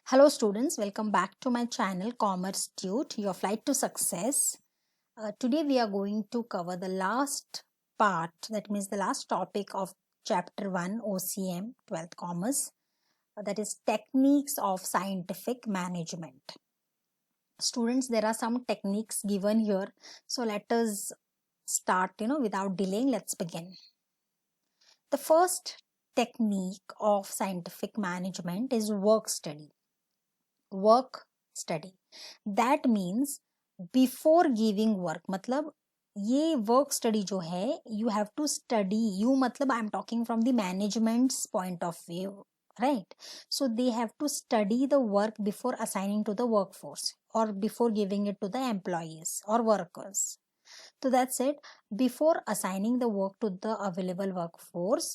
Hello students, welcome back to my channel Commerce Tute, your flight to success. Today we are going to cover the last part, that means the last topic of chapter 1 OCM 12th Commerce, that is techniques of scientific management. Students, there are some techniques given here, so let us start, without delaying. Let's begin. The first technique of scientific management is work study. Work study that means before giving work, मतलब ये work study जो है you have to study, you मतलब I am talking from the management's point of view, right? So they have to study the work before assigning to the workforce or before giving it to the employees or workers. So that's it. Before assigning the work to the available workforce,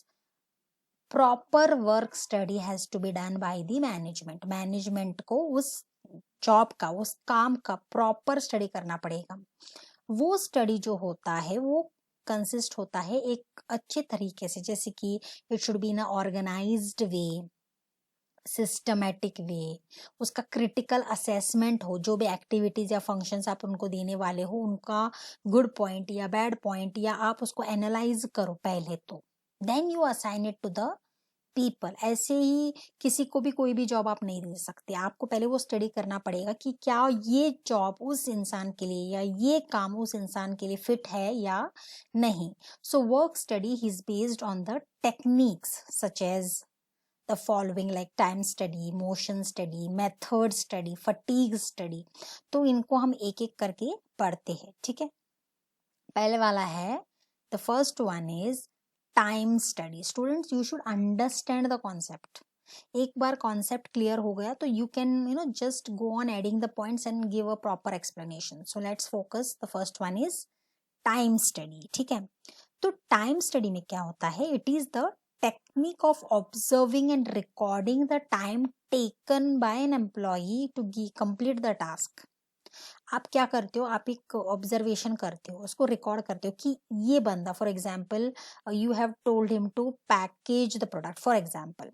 proper work study has to be done by the management. Management को उस job का, उस काम का proper study करना पड़ेगा. वो study जो होता है वो कंसिस्ट होता है एक अच्छे तरीके से, जैसे कि it should be in organised way, systematic way, उसका क्रिटिकल असेसमेंट हो, जो भी एक्टिविटीज या फंक्शंस आप उनको देने वाले हो उनका गुड पॉइंट या बैड पॉइंट, या आप उसको एनालाइज करो पहले, तो then you assign it to the people. ऐसे ही किसी को भी कोई भी जॉब आप नहीं दे सकते, आपको पहले वो स्टडी करना पड़ेगा कि क्या ये जॉब उस इंसान के लिए या ये काम उस इंसान के लिए फिट है या नहीं. So work study is based on the techniques such as the following, like time study, motion study, method study, fatigue study. तो इनको हम एक एक करके पढ़ते हैं, ठीक है. पहले वाला है, the first one is time study. Students, you should understand the concept. एक बार concept clear हो गया तो you can just go on adding the points and give a proper explanation. So let's focus. The first one is time study, ठीक है. तो time study में क्या होता है? It is the technique of observing and recording the time taken by an employee to complete the task. आप क्या करते हो, आप एक ऑब्जर्वेशन करते हो, उसको रिकॉर्ड करते हो कि ये बंदा, for example you have told him to package the product, for example,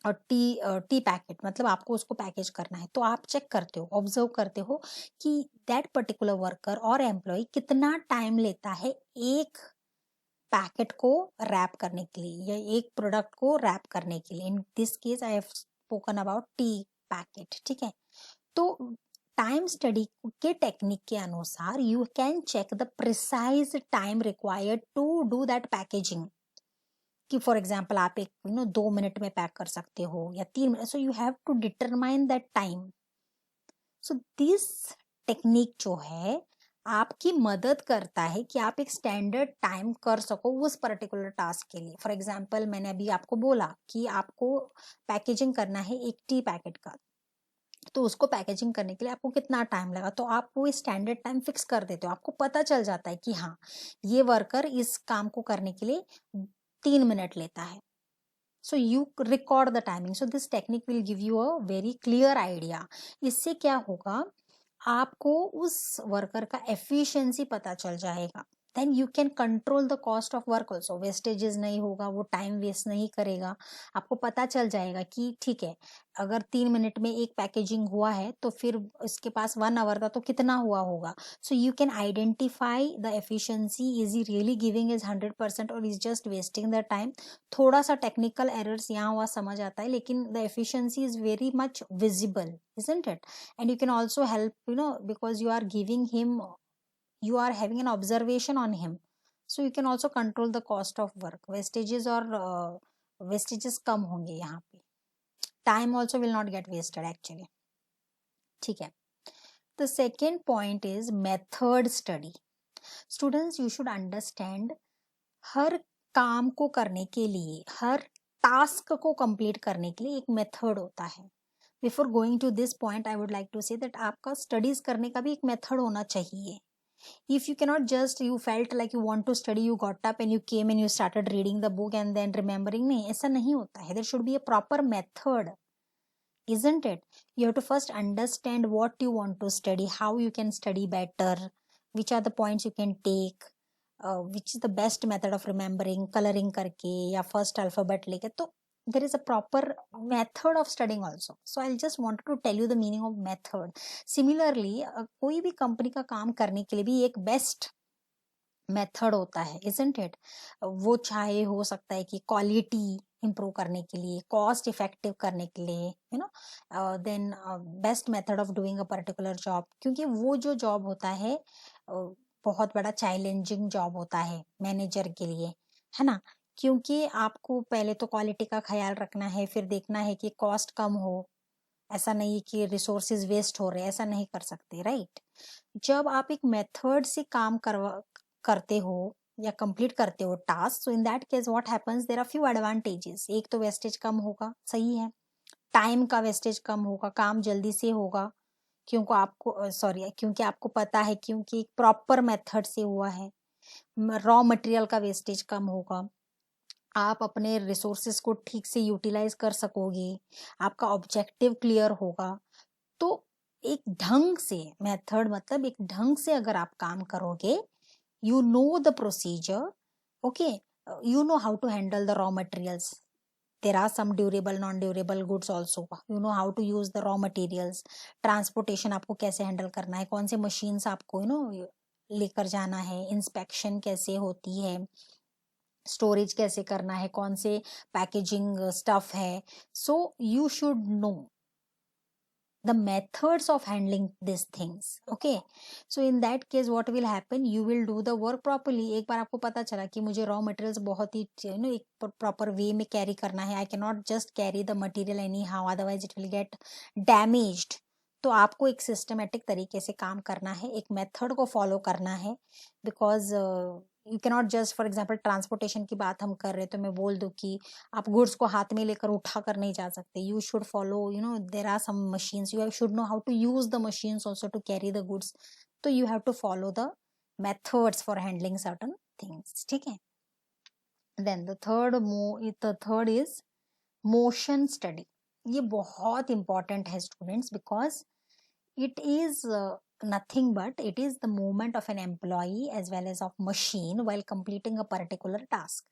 और टी पैकेट, मतलब आपको उसको पैकेज करना है, तो आप चेक करते हो, ऑब्जर्व करते हो कि दैट पर्टिकुलर वर्कर और एम्प्लॉय कितना टाइम लेता है एक पैकेट को रैप करने के लिए या एक प्रोडक्ट को रैप करने के लिए. In this case I have spoken about tea packet, ठीक है. तो टाइम स्टडी के टेक्निक के अनुसार you can check the precise time required to do that packaging, कि फॉर एग्जाम्पल आप एक 2 मिनट में पैक कर सकते हो या 3 minute. So you have to determine that time. So this technique जो है आपकी मदद करता है कि आप एक स्टैंडर्ड टाइम कर सको उस पर्टिकुलर टास्क के लिए. फॉर एग्जाम्पल, मैंने अभी आपको बोला कि आपको पैकेजिंग करना है एक टी पैकेट का, तो उसको पैकेजिंग करने के लिए आपको कितना टाइम लगा, तो आप वो स्टैंडर्ड टाइम फिक्स कर देते हो. आपको पता चल जाता है कि हाँ, ये वर्कर इस काम को करने के लिए 3 मिनट लेता है. So you record the timing. So this technique will give you a very clear idea. इससे क्या होगा, आपको उस वर्कर का एफिशिएंसी पता चल जाएगा. Then you can control the cost of work also. Wastages नहीं होगा, वो टाइम वेस्ट नहीं करेगा. आपको पता चल जाएगा कि ठीक है, अगर 3 मिनट में एक पैकेजिंग हुआ है तो फिर इसके पास 1 आवर था तो कितना हुआ होगा. So you can identify the efficiency. Is he really giving is 100% और is just wasting the time. थोड़ा सा टेक्निकल एरर्स यहाँ हुआ समझ आता है, लेकिन the efficiency is very much visible, isn't it? And you can also help, because you are giving him, you are having an observation on him, so you can also control the cost of work. Wastages or wastages कम होंगे यहाँ पे. Time also will not get wasted actually, ठीक है. The second point is method study. Students, you should understand, हर काम को करने के लिए, हर टास्क को कंप्लीट करने के लिए एक मेथड होता है. Before going to this point I would like to say that आपका स्टडीज करने का भी एक मेथड होना चाहिए. If you cannot just, you felt like you want to study, you got up and you came and you started reading the book and then remembering, नहीं, ऐसा नहीं होता है. There should be a proper method, isn't it? You have to first understand what you want to study, how you can study better, which are the points you can take, which is the best method of remembering, coloring करके या first alphabet लेके. तो there is a proper method of studying also. So I'll just wanted to tell you the meaning of method. Similarly, कोई भी company का काम करने के लिए भी एक बेस्ट मेथड होता है, isn't it? वो चाहे हो सकता है कि क्वालिटी इंप्रूव करने के लिए, कॉस्ट इफेक्टिव करने के लिए, you know, then best method of doing a particular job, क्योंकि वो जो जॉब होता है बहुत बड़ा चैलेंजिंग जॉब होता है मैनेजर के लिए, है ना? क्योंकि आपको पहले तो क्वालिटी का ख्याल रखना है, फिर देखना है कि कॉस्ट कम हो, ऐसा नहीं कि रिसोर्सेज वेस्ट हो रहे हैं, ऐसा नहीं कर सकते, राइट? जब आप एक मेथड से काम करते हो या कंप्लीट करते हो task, so in that case what happens, there are few advantages. एक तो वेस्टेज कम होगा, सही है, टाइम का वेस्टेज कम होगा, काम जल्दी से होगा, क्योंकि आपको क्योंकि आपको पता है, क्योंकि एक प्रॉपर मेथड से हुआ है। रॉ मटेरियल का वेस्टेज कम होगा, आप अपने रिसोर्सेज को ठीक से यूटिलाइज कर सकोगे, आपका ऑब्जेक्टिव क्लियर होगा। तो एक ढंग से, मेथड मतलब एक ढंग से अगर आप काम करोगे, you know the procedure, okay, you know how to handle the raw materials. There are some durable non durable goods also, you know how to use the raw materials. Transportation आपको कैसे हैंडल करना है, कौन से machines आपको लेकर जाना है, इंस्पेक्शन कैसे होती है, स्टोरेज कैसे करना है, कौन से पैकेजिंग स्टफ है. So you should no the methods of handling these things, okay? So in that case what will happen, you will do the work properly. एक बार आपको पता चला कि मुझे raw materials बहुत ही एक proper way में carry करना है, I cannot just carry the material anyhow, otherwise it will get damaged. तो आपको एक सिस्टमेटिक तरीके से काम करना है, एक मेथड को फॉलो करना है, because you cannot just, for example transportation की बात हम कर रहे हैं तो मैं बोल दूं कि आप गुड्स को हाथ में लेकर उठा कर नहीं जा सकते. You should follow, there are some machines, you should know how to use the machines also to carry the goods. तो you have to follow the methods for handling certain things, ठीक है? Then the third is motion study. ये बहुत important है students, because it is nothing but it is the movement of an employee as well as of machine while completing a particular task.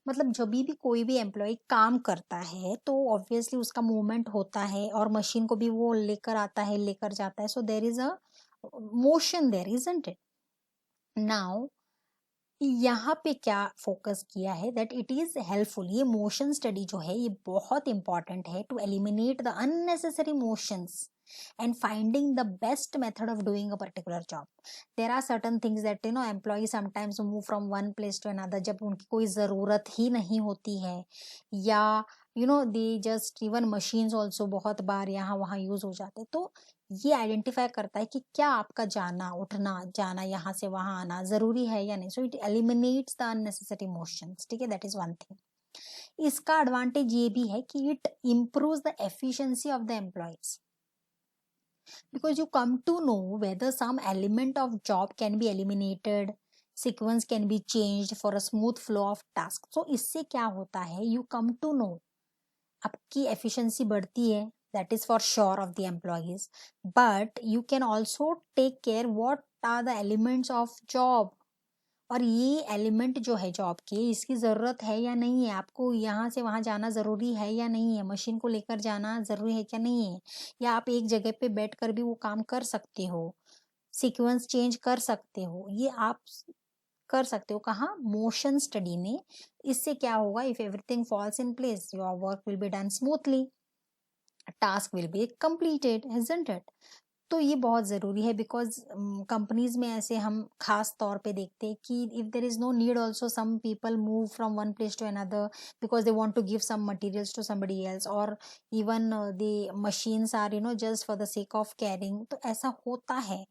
मतलब जब भी कोई भी एम्प्लॉय काम करता है तो ऑब्वियसली उसका मूवमेंट होता है और मशीन को भी वो लेकर आता है, लेकर जाता है. So there is a motion there, isn't it? Now यहाँ पे क्या फोकस किया है, दैट इट इज हेल्पफुल. ये मोशन स्टडी जो है ये बहुत इंपॉर्टेंट है to eliminate the unnecessary motions and finding the best method of doing a particular job. There are certain things that employees sometimes move from one place to another जब उनकी कोई ज़रूरत ही नहीं होती है, या they just even machines also बहुत बार यहाँ वहाँ यूज हो जाते हैं. तो ये आइडेंटिफाई करता है कि क्या आपका जाना, उठना, जाना, यहाँ से वहां आना जरूरी है या नहीं. So it eliminates the unnecessary motions, ठीक है? That is one thing. इसका एडवांटेज ये भी है कि it improves the efficiency of the employees, because you come to know whether some element of job can be eliminated, sequence can be changed for a smooth flow of tasks. So इससे क्या होता है, you come to know, आपकी efficiency बढ़ती है, that is for sure of the employees, but you can also take care what are the elements of job. और ये element जो है जॉब के, इसकी ज़रूरत है या नहीं है, आपको यहाँ से वहाँ जाना ज़रूरी है या नहीं है, मशीन को लेकर जाना ज़रूरी है क्या नहीं है, या आप एक जगह पे बैठ कर भी वो काम कर सकते हो, सीक्वेंस चेंज कर सकते हो, ये आप कर सकते हो. कहाँ? मोशन स्टडी में. इससे क्या होगा, if everything falls in place, your work will be done smoothly, task will be completed, isn't it? तो ये बहुत ज़रूरी है, बिकॉज कंपनीज में ऐसे हम खास तौर पे देखते हैं कि if there is no need also, some people move from one place to another because they want to give some materials to somebody else, और even the machines are just for the sake of carrying. तो ऐसा होता है.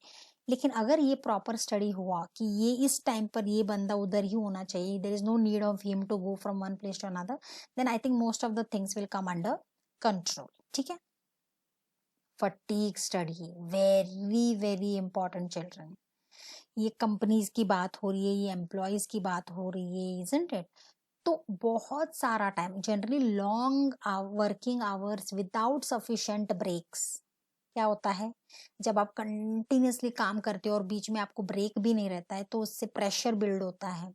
लेकिन अगर ये proper study हुआ कि ये इस टाइम पर ये बंदा उधर ही होना चाहिए, there is no need of him to go from one place to another, then I think most of the things will come under control, ठीक है? Fatigue study, very very important children. ये कंपनीज की बात हो रही है, ये employees की बात हो रही है, इजंट इट? तो बहुत सारा time, generally long working hours without sufficient breaks. क्या होता है, जब आप कंटिन्यूअसली काम करते हो और बीच में आपको ब्रेक भी नहीं रहता है, तो उससे प्रेशर बिल्ड होता है.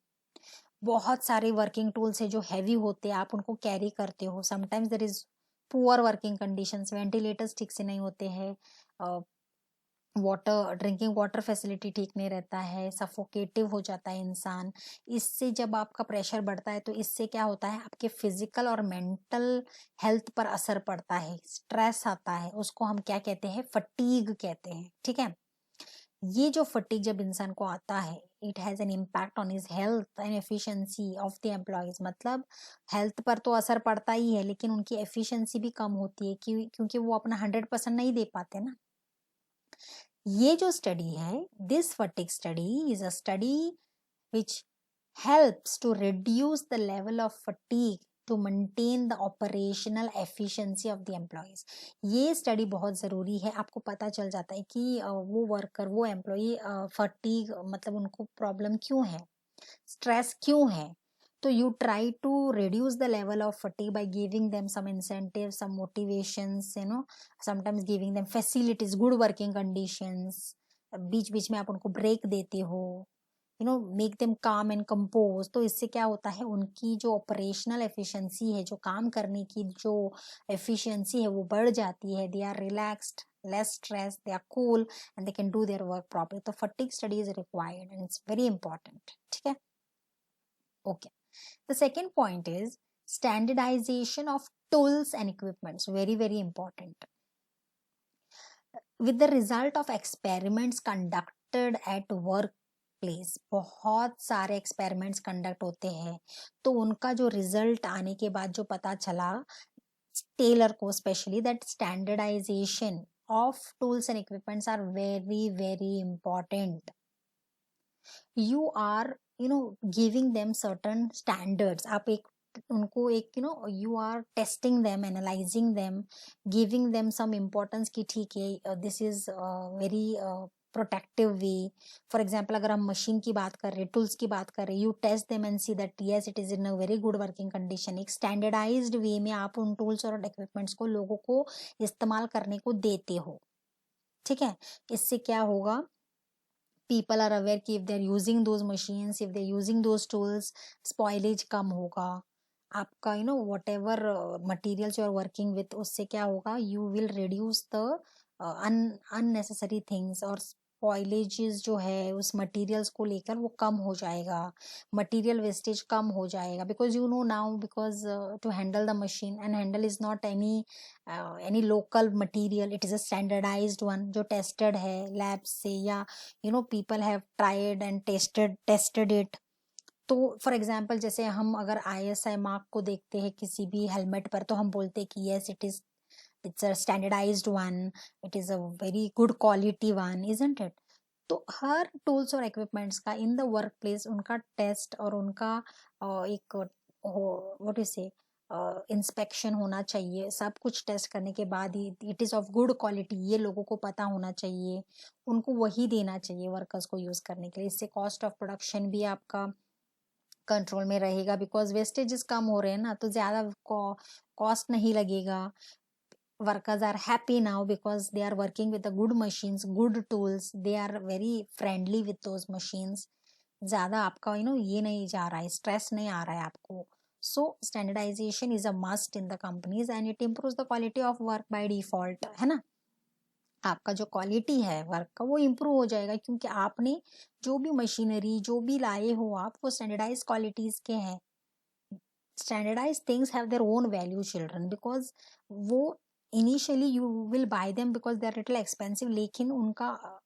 बहुत सारे वर्किंग टूल्स है जो हैवी होते हैं, आप उनको कैरी करते हो। Sometimes there is poor working conditions, ventilators ठीक से नहीं होते हैं, वाटर ड्रिंकिंग वाटर फैसिलिटी ठीक नहीं रहता है, सफोकेटिव हो जाता है इंसान। इससे जब आपका प्रेशर बढ़ता है तो इससे क्या होता है, आपके फिजिकल और मेंटल हेल्थ पर असर पड़ता है, स्ट्रेस आता है, उसको हम क्या कहते हैं, फटीग कहते हैं। ठीक है, ये जो फटीग जब इंसान को आता है, it has an impact on his health and efficiency of the employees. मतलब हेल्थ पर तो असर पड़ता ही है, लेकिन उनकी एफिशिएंसी भी कम होती है, क्योंकि वो अपना 100% नहीं दे पाते ना। ये जो स्टडी है, this fatigue study is a study which helps to reduce the level of fatigue to maintain the operational efficiency of the employees। ये स्टडी बहुत ज़रूरी है, आपको पता चल जाता है कि वो वर्कर, वो एम्प्लॉई फटीग मतलब उनको प्रॉब्लम क्यों है, स्ट्रेस क्यों है। तो you try to reduce the level of fatigue by giving them some incentive, some motivations, sometimes giving them facilities, good working conditions. बीच बीच में आप उनको ब्रेक देते हो, make them calm and compose. तो इससे क्या होता है, उनकी जो ऑपरेशनल एफिशिएंसी है, जो काम करने की जो एफिशिएंसी है, वो बढ़ जाती है। They are relaxed, less stress, they are cool and they can do their work properly. तो fatigue study is required and it's very important. ठीक है, okay. The second point is standardization of tools and equipments, very very important. With the result of experiments conducted at work place, बहुत सारे experiments conduct होते हैं, तो उनका जो result आने के बाद जो पता चला टेलर को specially, that standardisation of tools and equipments are very very important. You are giving them certain standards, आप एक उनको एक you are testing them, analysing them, giving them some importance की ठीक है, this is very protective way. For example अगर हम machine की बात कर रहे हैं, टूल्स की बात कर रहे हैं, you test them and see that yes it is in a very good working condition. एक स्टैंडर्डाइज्ड वे में आप उन टूल्स और इक्विपमेंट्स को लोगों को इस्तेमाल करने को देते हो। ठीक है, इससे क्या होगा, people are aware कि if they are using those machines, if they are using those tools, spoilage कम होगा आपका, whatever materials you are working with, उससे क्या होगा, you will reduce the unnecessary things, और spoilages जो है उस materials को लेकर वो कम हो जाएगा, material wastage कम हो जाएगा, because now, because to handle the machine, and handle is not any local material, it is a standardized one जो tested है lab से, या people have tried and tested it। तो फॉर एग्जाम्पल जैसे हम अगर ISI मार्क को देखते हैं किसी भी हेलमेट पर, तो हम बोलते हैं कि yes it's a standardised one, it is a very good quality one, isn't it. तो हर टूल्स और इक्विपमेंट्स का इन द वर्क प्लेस उनका टेस्ट और उनका एक व्हाट इज से इंस्पेक्शन होना चाहिए। सब कुछ टेस्ट करने के बाद ही it is of good quality, ये लोगों को पता होना चाहिए, उनको वही देना चाहिए वर्कर्स को यूज करने के लिए। इससे कॉस्ट ऑफ प्रोडक्शन भी आपका कंट्रोल में रहेगा, बिकॉज वेस्टेजेस कम हो रहे हैं ना, तो ज्यादा कॉस्ट नहीं लगेगा। workers are happy now because they are working with the good machines, good tools, they are very friendly with those machines। ज्यादा आपका ये नहीं जा रहा है, स्ट्रेस नहीं आ रहा है आपको। So standardization is a must in the companies and it improves the quality of work by default, है ना। आपका जो क्वालिटी है वर्क का वो इम्प्रूव हो जाएगा, क्योंकि आपने जो भी मशीनरी जो भी लाए हो आप, वो स्टैंडर्डाइज क्वालिटीज के हैं। Standardize things have their own value children, because वो initially you will buy them because they are little expensive, लेकिन उनका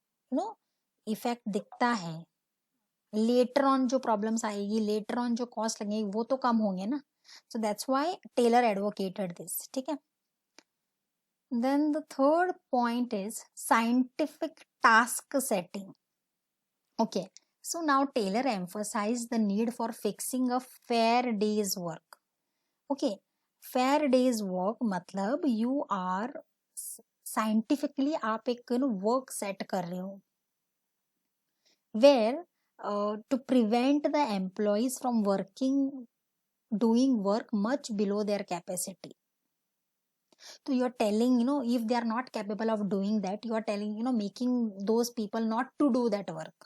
इफेक्ट दिखता है लेटर ऑन, जो प्रॉब्लम्स आएगी लेटर ऑन, जो कॉस्ट लगेगी वो तो कम होंगे ना। So that's why Taylor advocated this. ठीक है, then the third point is scientific task setting। okay, so now Taylor emphasized the need for fixing a fair day's work। okay, fair day's work मतलब you are scientifically आप एक work set कर रहे हो where to prevent the employees from doing work much below their capacity। so you are telling, if they are not capable of doing that, you are telling, making those people not to do that work।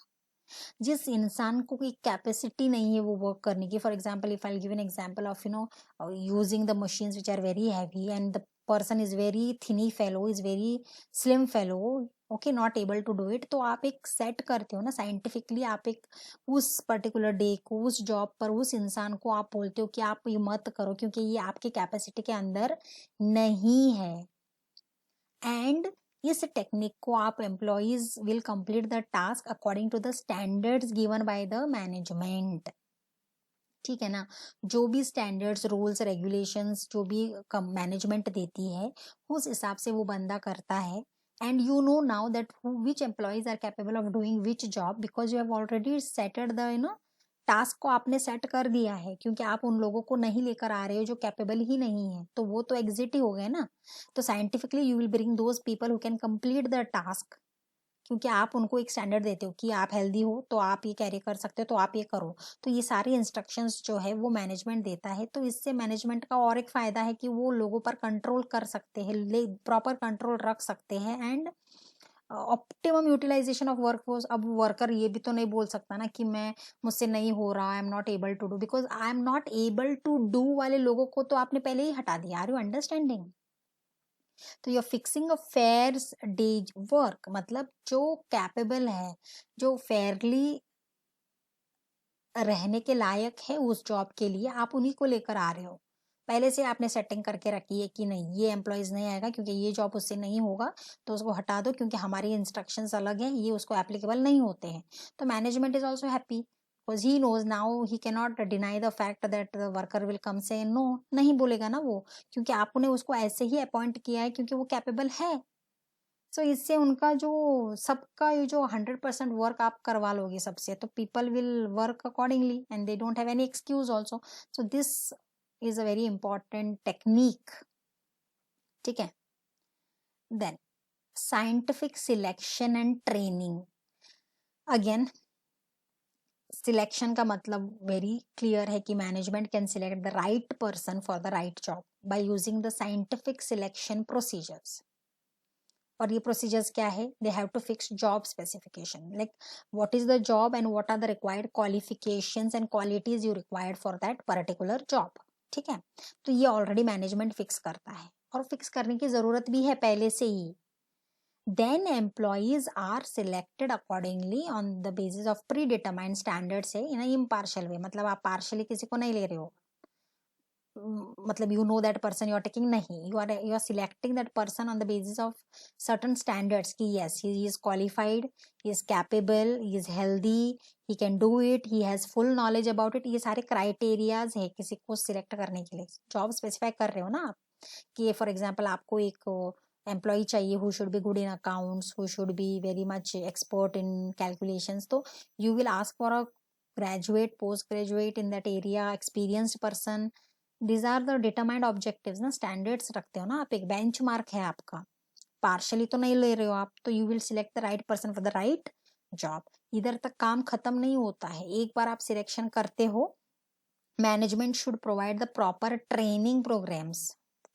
जिस इंसान को कोई capacity नहीं है वो work करने की, for example if I give an example of using the machines which are very heavy and the person is very thinny fellow, is very slim fellow, okay, not able to do it, तो आप एक set करते हो ना scientifically, आप एक उस particular day को उस जॉब पर उस इंसान को आप बोलते हो कि आप ये मत करो क्योंकि ये आपकी कैपेसिटी के अंदर नहीं है। एंड इस टेक्निक को आप employees will complete the task according to the standards given by the management, ठीक है ना। जो भी स्टैंडर्ड्स रूल्स रेगुलेशंस जो भी मैनेजमेंट देती है उस हिसाब से वो बंदा करता है। And you know now that which employees are capable of doing which job because you have already setted the task को आपने सेट कर दिया है, क्योंकि आप उन लोगों को नहीं लेकर आ रहे हो जो कैपेबल ही नहीं है, तो वो तो एग्जिट ही हो गए ना। तो scientifically you will bring those people who can complete the task, क्योंकि आप उनको एक स्टैंडर्ड देते हो कि आप हेल्दी हो तो आप ये कैरी कर सकते हो तो आप ये करो। तो ये सारी इंस्ट्रक्शंस जो है वो मैनेजमेंट देता है, तो इससे मैनेजमेंट का और एक फायदा है कि वो लोगों पर कंट्रोल कर सकते हैं, प्रॉपर कंट्रोल रख सकते हैं and optimum utilisation of workforce. अब वर्कर ये भी तो नहीं बोल सकता ना कि मैं मुझसे नहीं हो रहा, I am not able to do, because I am not able to do वाले लोगों को तो आपने पहले ही हटा दिया। Are you understanding? तो you fixing a fair day's work, मतलब जो कैपेबल है, जो फेयरली रहने के लायक है उस जॉब के लिए, आप उन्हीं को लेकर आ रहे हो। पहले से आपने सेटिंग करके रखी है कि नहीं ये एम्प्लॉयज नहीं आएगा क्योंकि ये जॉब उससे नहीं होगा, तो उसको हटा दो क्योंकि हमारी इंस्ट्रक्शंस अलग हैं, ये उसको एप्लीकेबल नहीं होते हैं। तो management is also happy because he knows now he can not deny the fact that the worker will come say no, नहीं बोलेगा ना वो, क्योंकि आपने उसको ऐसे ही अपॉइंट किया है क्योंकि वो कैपेबल है। सो इससे उनका जो सबका ये जो 100% वर्क आप करवा लोगे सबसे, तो people will work accordingly and they don't have any excuse also. So this is a very important technique, ठीक है। Then scientific selection and training. Again selection का मतलब वेरी क्लियर है कि management can select the right person for the right job by using the scientific selection procedures. और ये procedures क्या है? They have to fix job specification, like what is the job and what are the required qualifications and qualities you required for that particular job, ठीक है। तो ये already management fix करता है और फिक्स करने की जरूरत भी है पहले से ही। Then employees are selected accordingly on the basis of pre determined standards है इन इम्पार्शियल वे, मतलब आप पार्शियली किसी को नहीं ले रहे हो, मतलब you know that person you are taking, नहीं, you are selecting that person on the basis of certain standards कि yes he is qualified, he is capable, he is healthy, he can do it, he has full knowledge about it। ये सारे criterias है किसी को select करने के लिए। Job specify कर रहे हो ना आप कि फॉर एग्जाम्पल आपको एक एम्प्लॉय चाहिए who should be good in accounts, who should be very much expert in calculations, तो you will ask for a graduate, post graduate in that area, experienced person. These are the determined objectives ना, standards रखते हो ना आप, एक bench mark है आपका, partially तो नहीं ले रहे हो आप, तो you will select the right person for the right job. इधर तक काम खत्म नहीं होता है, एक बार आप सिलेक्शन करते हो, management should provide the proper training programmes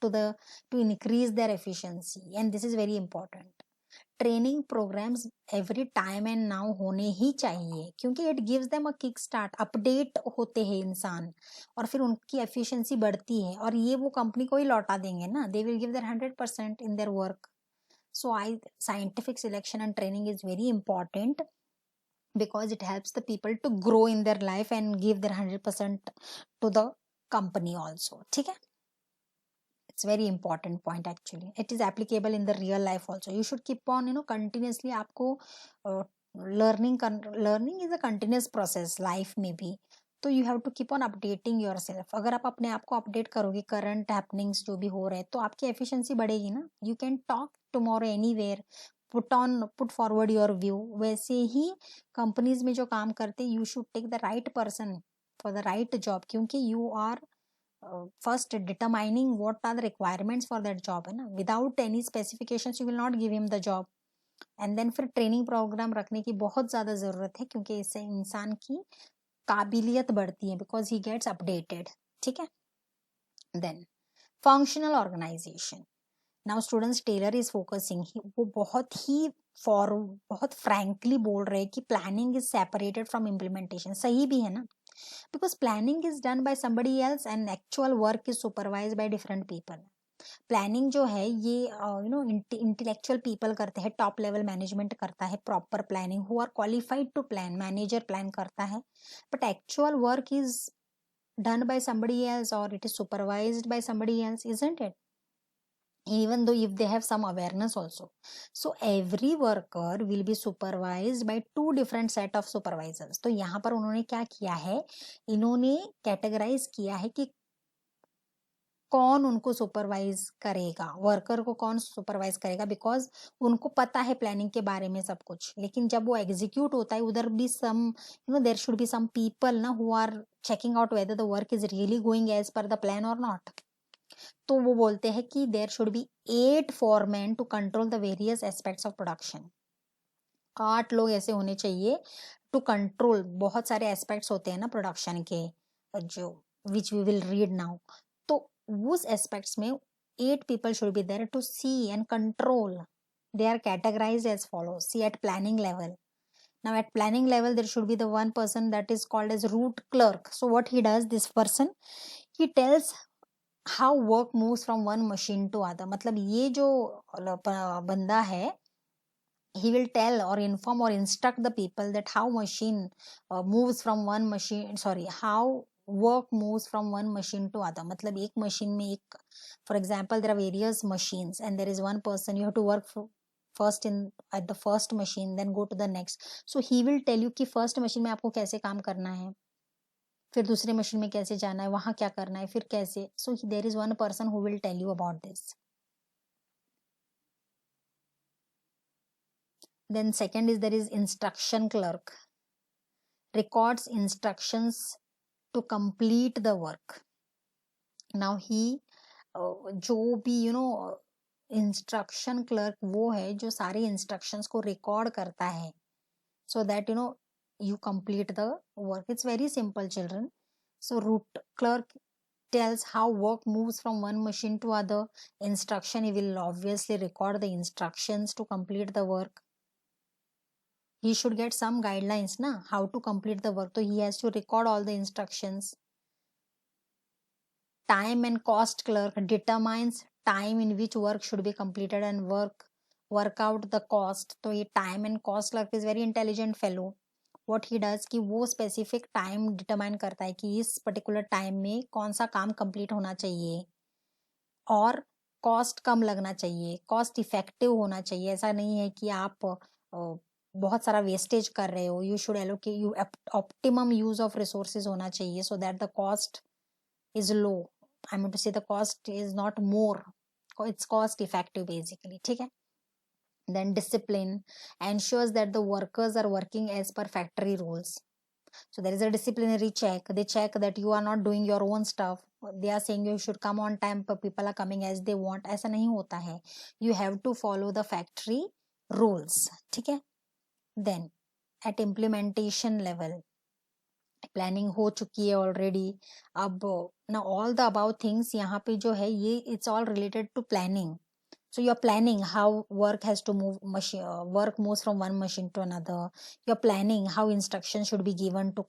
to increase their efficiency, and this is very important। Training programmes every time and now होने ही चाहिए, क्योंकि it gives them a kick start, update होते हैं इंसान और फिर उनकी एफिशिएंसी बढ़ती है और ये वो कंपनी को ही लौटा देंगे ना, they will give their 100% in their work. So I scientific selection and training is very important because it helps the people to grow in their life and give their 100% to the company also, ठीक है। it's very important point actually, it is applicable in the real life also, you should keep on continuously आपको learning is a continuous process life में भी, तो you have to keep on updating yourself। अगर आप अपने आप को update करोगे करंट हैपनिंग्स जो भी हो रहे हैं तो आपकी एफिशिएंसी बढ़ेगी ना। you can talk tomorrow anywhere, put forward your view। वैसे ही कंपनीज में जो काम करते you should take the right person for the right job, क्योंकि you are first determining what are the requirements for that job है ना। without any specifications you will not give him the job। and then फिर training programme रखने की बहुत ज्यादा जरूरत है, क्योंकि इससे इंसान की काबिलियत बढ़ती है बिकॉज ही गेट्स अपडेटेड, ठीक है। Then functional organisation, now students Taylor is focusing, वो बहुत फ्रैंकली बोल रहे हैं कि planning is separated from implementation. सही भी है ना, because planning is done by somebody else and actual work is supervised by different people. Planning जो है ये इंटेलेक्चुअल पीपल करते हैं, टॉप लेवल मैनेजमेंट करता है proper planning, who are qualified to plan, manager plan करता है, but actual work is done by somebody else or it is supervised by somebody else, isn't it? Even though if they have some awareness also. So every worker will be supervised by two different set of supervisors. तो यहाँ पर उन्होंने क्या किया है, इन्होंने categorise किया है कि कौन उनको सुपरवाइज करेगा, वर्कर को कौन सुपरवाइज करेगा, बिकॉज उनको पता है प्लानिंग के बारे में सब कुछ, लेकिन जब वो एग्जीक्यूट होता है उधर भी some there should be some people ना who are checking out whether the work is really going as per the plan और नॉट। तो वो बोलते हैं कि there should be 8 foreman to control the various aspects of production. 8 लोग ऐसे होने चाहिए टू कंट्रोल, बहुत सारे एस्पेक्ट्स होते हैं ना प्रोडक्शन के, जो which we will read now. तो उस एस्पेक्ट्स में 8 people should be there to see and control. They are categorized as follows. See, at planning level. Now at planning level there should be the one person that is called as root clerk. So what he does, this person, he tells how work moves from one machine to other. मतलब ये जो बंदा है, he will tell or inform or instruct the people that how machine moves from one machine, sorry, how work moves from one machine to other. मतलब एक machine में एक, for example there are various machines and there is one person, you have to work first in at the first machine then go to the next. So he will tell you कि first machine में आपको कैसे काम करना है, फिर दूसरे machine में कैसे जाना है, वहां क्या करना है, फिर कैसे. So there is one person who will tell you about this. Then second is there is instruction clerk, records instructions to complete the work. Now he जो भी इंस्ट्रक्शन क्लर्क वो है जो सारे इंस्ट्रक्शंस को रिकॉर्ड करता है, so that you complete the work. It's very simple, children. So root clerk tells how work moves from one machine to other. Instruction, he will obviously record the instructions to complete the work. He should get some guidelines na how to complete the work, so he has to record all the instructions. Time and cost clerk determines time in which work should be completed and work out the cost. तो ये time and cost clerk is very intelligent fellow. What he does कि वो specific time determine करता है कि इस particular time में कौन सा काम complete होना चाहिए और cost कम लगना चाहिए, cost effective होना चाहिए. ऐसा नहीं है कि आप बहुत सारा वेस्टेज कर रहे हो. You should allocate, you optimum use of resources होना चाहिए so that the cost is low. I mean to say the cost is not more, it's cost effective basically. ठीक है. Then discipline ensures that the workers are working as per factory rules. So there is a disciplinary check. They check that you are not doing your own stuff. They are saying you should come on time, but people are coming as they want. ऐसा नहीं होता है. You have to follow the factory rules. ठीक है. Then at implementation level, planning हो चुकी है already. अब ना ऑल द अबाउट थिंग्स यहाँ पे जो है ये it's all related to planning. So you're planning how work has to move, work moves from one machine to another. You're planning how instructions should be given to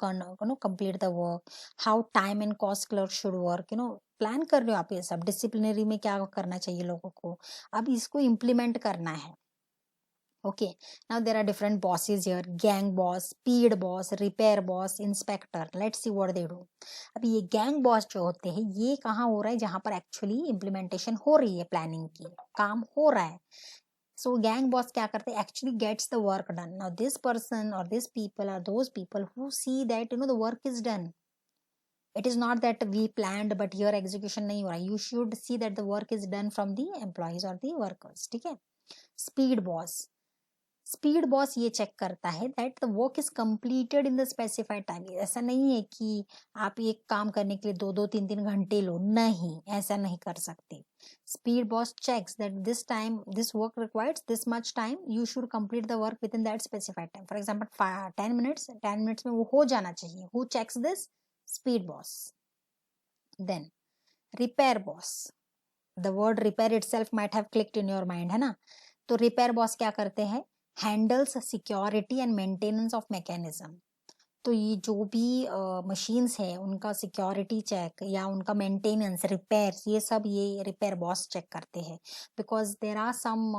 complete the work, how time and cost clerk should work. Plan कर रहे हो आप ये सब. Disciplinary में क्या करना चाहिए लोगों को, अब इसको इम्प्लीमेंट करना है. Okay, now there are different bosses here: gang boss, speed boss, repair boss, inspector. Let's see what they do. अब ये gang boss जो होते हैं ये कहाँ हो रहा है, जहाँ पर actually implementation हो रही है, planning की काम हो रहा है. So gang boss क्या करते हैं, actually gets the work done. Now this person or this people are those people who see that the work is done. It is not that we planned but your execution नहीं हो रहा. You should see that the work is done from the employees or the workers. ठीक है. Speed boss, speed boss ये check करता है that the work is completed in the specified time. ऐसा नहीं है कि आप एक काम करने के लिए 2-3 घंटे लो, नहीं, ऐसा नहीं कर सकते. Speed boss checks that this time this work requires this much time, you should complete the work within that specified time. For example 10 minutes में वो हो जाना चाहिए. Who checks this? Speed boss. Then repair boss. The word repair itself might have clicked in your mind, है ना। तो repair boss क्या करते हैं, handles security and maintenance of mechanism. तो ये जो भी मशीन्स है उनका सिक्योरिटी चेक या उनका मेंटेनेंस, रिपेयर, ये सब ये रिपेयर बॉस चेक करते हैं। Because there are some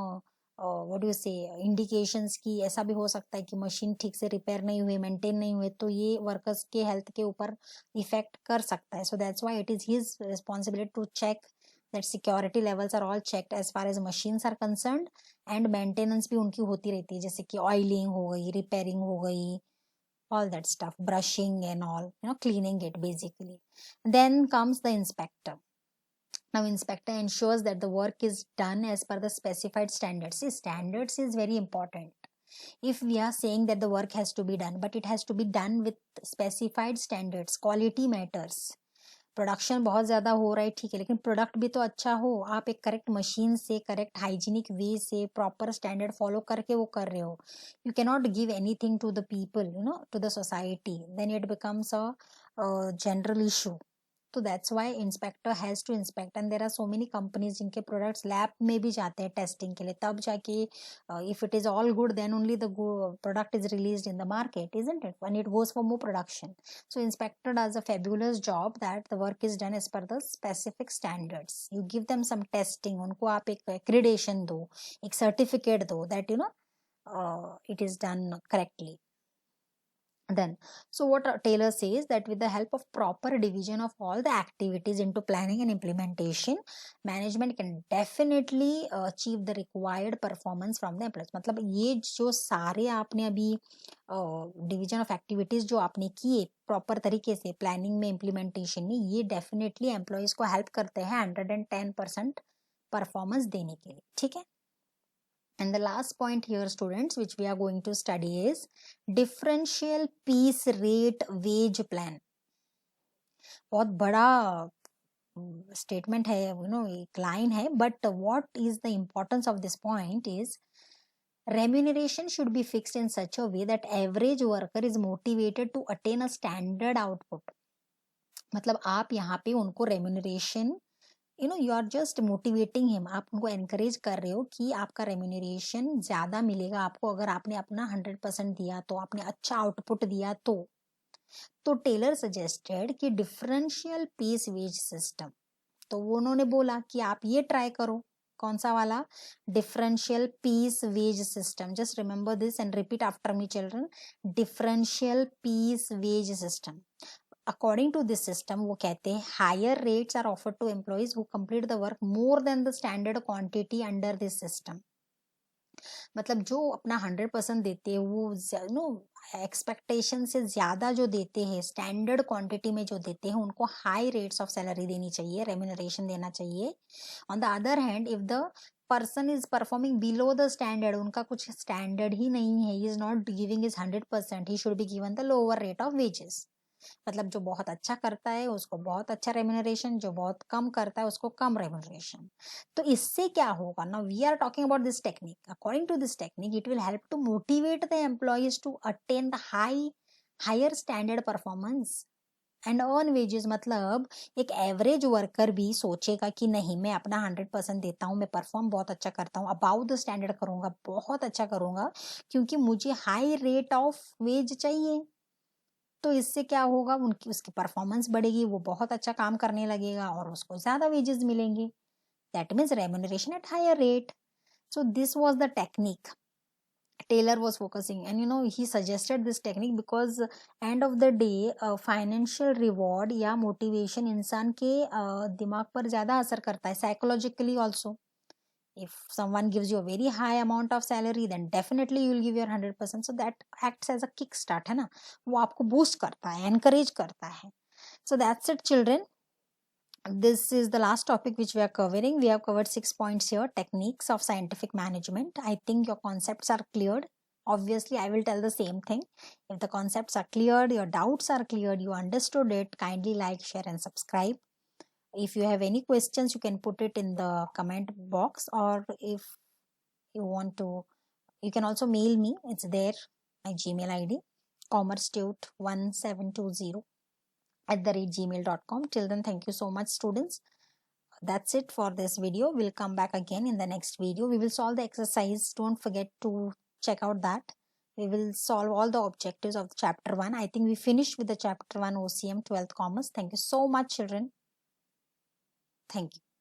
what do you say indications की ऐसा भी हो सकता है कि मशीन ठीक से रिपेयर नहीं हुई, मेंटेन नहीं हुए, तो ये वर्कर्स के हेल्थ के ऊपर इफेक्ट कर सकता है। So that's why it is his responsibility to check that security levels are all checked as far as machines are concerned, and maintenance भी उनकी होती रहती है, जैसे कि ऑयलिंग हो गई, रिपेयरिंग हो गई, all that stuff, brushing and all, cleaning it basically. Then comes the inspector. Now inspector ensures that the work is done as per the specified standards. See, standards is very important. If we are saying that the work has to be done, but it has to be done with specified standards. Quality matters. Production बहुत ज़्यादा हो रहा है, ठीक है, लेकिन product भी तो अच्छा हो। आप एक करेक्ट मशीन से, करेक्ट हाइजीनिक वे से, प्रॉपर स्टैंडर्ड फॉलो करके वो कर रहे हो। You can not give anything to the people, to the society, then it becomes a general issue. तो that's why inspector has to inspect, and there are so many companies जिनके products lab में भी जाते हैं testing के लिए, तब जाके if it is all good then only the product is released in the market, isn't it, when it goes for more production. So inspector does a fabulous job that the work is done as per the specific standards. You give them some testing, उनको आप एक accreditation दो, एक certificate दो that it is done correctly. Then, so what Taylor says that with the help of proper division of all the activities into planning and implementation, management can definitely achieve the required performance from the employees. मतलब ये जो सारे आपने अभी division of activities जो आपने किए proper तरीके से प्लानिंग में, इम्प्लीमेंटेशन में, ये डेफिनेटली एम्प्लॉयज को हेल्प करते हैं 110% परफॉर्मेंस देने के लिए, ठीक है। And the last point here, students, which we are going to study is differential piece rate wage plan. बहुत बड़ा statement है, एक line है, but what is the importance of this point is remuneration should be fixed in such a way that average worker is motivated to attain a standard output. मतलब आप यहाँ पे उनको remuneration, you are just motivating him, आप उनको encourage कर रहे हो कि आपका रेम्यूनरेशन ज्यादा मिलेगा आपको अगर आपने अपना 100% दिया, तो आपने अच्छा आउटपुट दिया तो टेलर सजेस्टेड कि डिफरेंशियल पीस वेज सिस्टम। तो वो उन्होंने बोला कि आप ये ट्राई करो, कौन सा वाला, differential piece wage system. Just remember this and repeat after me children, differential piece wage system. According to this system वो कहते हैं higher rates are offered to employees who complete the work more than the standard quantity under this system. मतलब जो अपना 100% देते हैं वो expectation से ज्यादा जो देते हैं, स्टैंडर्ड क्वांटिटी में जो देते हैं, उनको हाई रेट्स ऑफ सैलरी देनी चाहिए, रेम्यूनरेशन देना चाहिए। On the other hand if the person is performing below the standard, उनका कुछ स्टैंडर्ड ही नहीं है, he is not giving is 100%, he should be given the lower rate of wages. मतलब जो बहुत अच्छा करता है उसको बहुत अच्छा रेम्यूनरेशन, जो बहुत कम करता है उसको कम रेम्यूनरेशन। तो इससे क्या होगा ना, we are talking about this technique, according to this technique it will help to motivate the employees to attain the higher standard performance and earn wages. मतलब एक एवरेज वर्कर भी सोचेगा कि नहीं, मैं अपना 100% देता हूँ, मैं परफॉर्म बहुत अच्छा करता हूँ, अबाउट द स्टैंडर्ड करूंगा, बहुत अच्छा करूंगा, क्योंकि मुझे हाई रेट ऑफ वेज चाहिए। तो इससे क्या होगा, उसकी परफॉर्मेंस बढ़ेगी, वो बहुत अच्छा काम करने लगेगा और उसको ज्यादा वेजेस मिलेंगे, that means remuneration at higher rate. So this was the technique Taylor was focusing, and he suggested this technique because end of the day financial reward या motivation इंसान के दिमाग पर ज्यादा असर करता है, psychologically also. If someone gives you a very high amount of salary, then definitely you will give your 100%. So that acts as a kickstart, है ना, वो आपको boost करता है, encourage करता है. So that's it, children. This is the last topic which we are covering. We have covered 6 points here, techniques of scientific management. I think your concepts are cleared. Obviously, I will tell the same thing. If the concepts are cleared, your doubts are cleared, you understood it, kindly like, share and subscribe. If you have any questions, you can put it in the comment box, or if you want to, you can also mail me. It's there, my Gmail ID, commercetute1720 @gmail.com. Till then, thank you so much, students. that's it for this video. We'll come back again in the next video. We will solve the exercise. Don't forget to check out that. We will solve all the objectives of chapter 1. I think we finished with the chapter 1 OCM 12th Commerce. Thank you so much, children. Thank you.